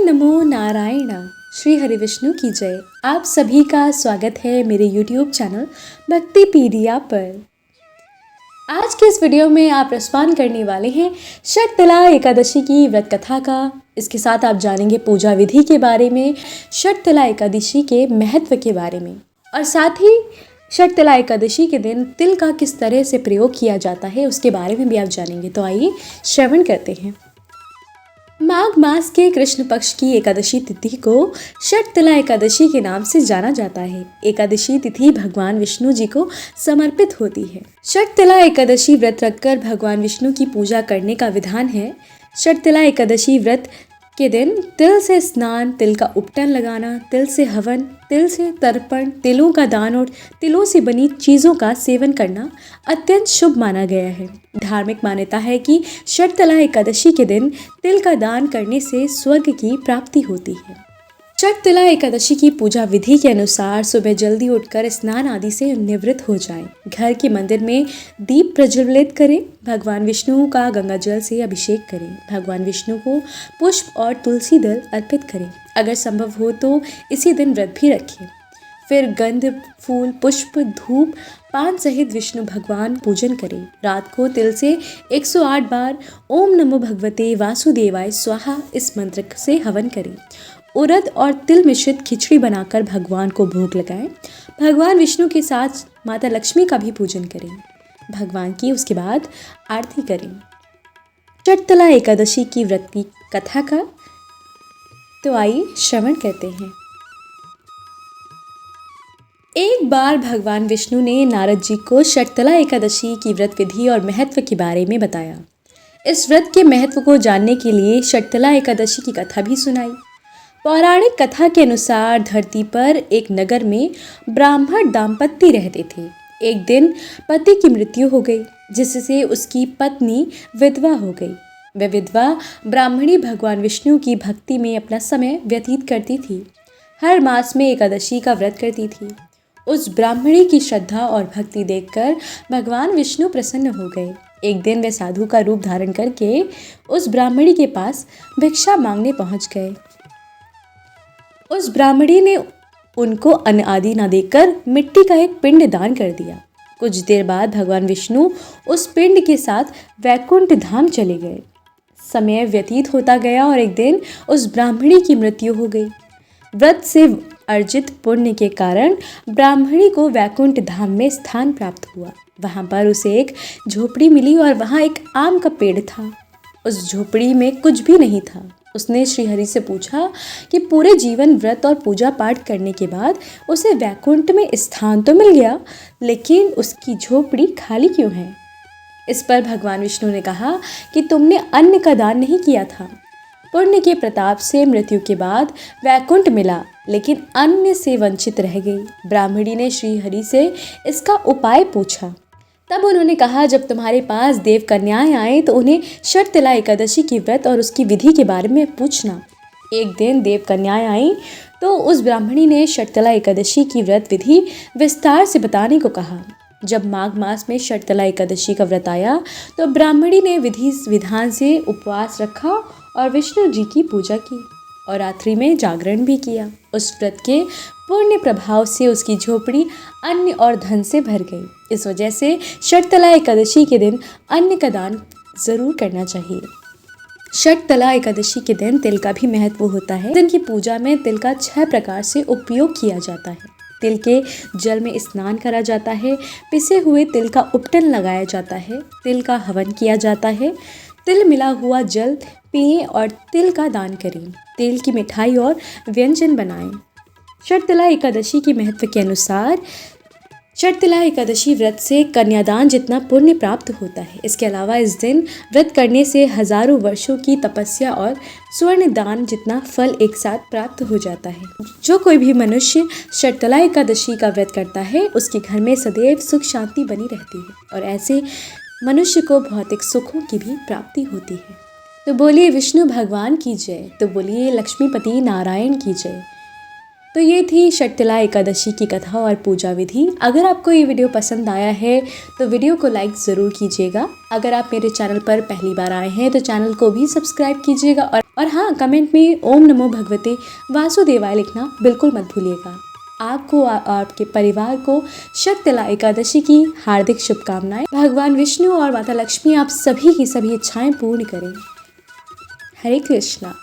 नमो नारायण। श्री हरि विष्णु की जय। आप सभी का स्वागत है मेरे YouTube चैनल भक्तिपीडिया पर। आज के इस वीडियो में आप रसपान करने वाले हैं षटतिला एकादशी की व्रत कथा का। इसके साथ आप जानेंगे पूजा विधि के बारे में, षटतिला एकादशी के महत्व के बारे में, और साथ ही षटतिला एकादशी के दिन तिल का किस तरह से प्रयोग किया जाता है उसके बारे में भी आप जानेंगे। तो आइए श्रवण करते हैं। माघ मास के कृष्ण पक्ष की एकादशी तिथि को षटतिला एकादशी के नाम से जाना जाता है। एकादशी तिथि भगवान विष्णु जी को समर्पित होती है। षटतिला एकादशी व्रत रखकर भगवान विष्णु की पूजा करने का विधान है। षटतिला एकादशी व्रत के दिन तिल से स्नान, तिल का उपटन लगाना, तिल से हवन, तिल से तर्पण, तिलों का दान और तिलों से बनी चीज़ों का सेवन करना अत्यंत शुभ माना गया है। धार्मिक मान्यता है कि षटतिला एकादशी के दिन तिल का दान करने से स्वर्ग की प्राप्ति होती है। षटतिला एकादशी की पूजा विधि के अनुसार सुबह जल्दी उठकर स्नान आदि से निवृत्त हो जाएं। घर के मंदिर में दीप प्रज्वलित करें। भगवान विष्णु का गंगा जल से अभिषेक करें। भगवान विष्णु को पुष्प और तुलसी दल अर्पित करें। अगर संभव हो तो इसी दिन व्रत भी रखें। फिर गंध, फूल, पुष्प, धूप, पान सहित विष्णु भगवान पूजन करें। रात को तिल से 108 बार ओम नमो भगवते वासुदेवाय स्वाहा इस मंत्र से हवन करें। उड़द और तिल मिश्रित खिचड़ी बनाकर भगवान को भोग लगाएं। भगवान विष्णु के साथ माता लक्ष्मी का भी पूजन करें। भगवान की उसके बाद आरती करें। षटतिला एकादशी की व्रत की कथा का तो आइए श्रवण करते हैं। एक बार भगवान विष्णु ने नारद जी को षटतिला एकादशी की व्रत विधि और महत्व के बारे में बताया। इस व्रत के महत्व को जानने के लिए षटतिला एकादशी की कथा भी सुनाई। पौराणिक कथा के अनुसार धरती पर एक नगर में ब्राह्मण दाम्पत्य रहते थे। एक दिन पति की मृत्यु हो गई, जिससे उसकी पत्नी विधवा हो गई। वह विधवा ब्राह्मणी भगवान विष्णु की भक्ति में अपना समय व्यतीत करती थी। हर मास में एकादशी का व्रत करती थी। उस ब्राह्मणी की श्रद्धा और भक्ति देखकर भगवान विष्णु प्रसन्न हो गए। एक दिन वे साधु का रूप धारण करके उस ब्राह्मणी के पास भिक्षा मांगने पहुंच गए। उस ब्राह्मणी ने उनको अन्न आदि न देकर मिट्टी का एक पिंड दान कर दिया। कुछ देर बाद भगवान विष्णु उस पिंड के साथ वैकुंठ धाम चले गए। समय व्यतीत होता गया और एक दिन उस ब्राह्मणी की मृत्यु हो गई। व्रत से अर्जित पुण्य के कारण ब्राह्मणी को वैकुंठ धाम में स्थान प्राप्त हुआ। वहाँ पर उसे एक झोपड़ी मिली और वहाँ एक आम का पेड़ था। उस झोपड़ी में कुछ भी नहीं था। उसने श्रीहरि से पूछा कि पूरे जीवन व्रत और पूजा पाठ करने के बाद उसे वैकुंठ में स्थान तो मिल गया, लेकिन उसकी झोपड़ी खाली क्यों है? इस पर भगवान विष्णु ने कहा कि तुमने अन्न का दान नहीं किया था। पुण्य के प्रताप से मृत्यु के बाद वैकुंठ मिला, लेकिन अन्न से वंचित रह गई। ब्राह्मणी ने श्रीहरि से इसका उपाय पूछा। तब उन्होंने कहा, जब तुम्हारे पास देव कन्याएं आए तो उन्हें षटतिला एकादशी की व्रत और उसकी विधि के बारे में पूछना। एक दिन देव कन्याएं आई तो उस ब्राह्मणी ने षटतिला एकादशी की व्रत विधि विस्तार से बताने को कहा। जब माघ मास में षटतिला एकादशी का व्रत आया तो ब्राह्मणी ने विधि विधान से उपवास रखा और विष्णु जी की पूजा की और रात्रि में जागरण भी किया। उस व्रत के पुण्य प्रभाव से उसकी झोपड़ी अन्न और धन से भर गई। इस वजह से षटतिला एकादशी के दिन अन्न का दान जरूर करना चाहिए। षटतिला एकादशी के दिन तिल का भी महत्व होता है। दिन की पूजा में तिल का 6 प्रकार से उपयोग किया जाता है। तिल के जल में स्नान करा जाता है। पिसे हुए तिल का उपटन लगाया जाता है। तिल का हवन किया जाता है। तिल मिला हुआ जल पिएं और तिल का दान करें। तिल की मिठाई और व्यंजन बनाएं। षटतिला एकादशी के महत्व के अनुसार षटतिला एकादशी व्रत से कन्यादान जितना पुण्य प्राप्त होता है। इसके अलावा इस दिन व्रत करने से हजारों वर्षों की तपस्या और स्वर्ण दान जितना फल एक साथ प्राप्त हो जाता है। जो कोई भी मनुष्य षटतिला एकादशी का व्रत करता है उसके घर में सदैव सुख शांति बनी रहती है और ऐसे मनुष्य को भौतिक सुखों की भी प्राप्ति होती है। तो बोलिए विष्णु भगवान की जय। तो बोलिए लक्ष्मीपति नारायण की जय। तो तो ये थी शर्तिला एकादशी की कथा और पूजा विधि। अगर आपको ये वीडियो पसंद आया है तो वीडियो को लाइक ज़रूर कीजिएगा। अगर आप मेरे चैनल पर पहली बार आए हैं तो चैनल को भी सब्सक्राइब कीजिएगा और हाँ, कमेंट में ओम नमो भगवते वासुदेवाय लिखना बिल्कुल मत भूलिएगा। आपको आपके परिवार को शर्तिला एकादशी की हार्दिक शुभकामनाएं। भगवान विष्णु और माता लक्ष्मी आप सभी की सभी इच्छाएं पूर्ण करें। हरे कृष्णा।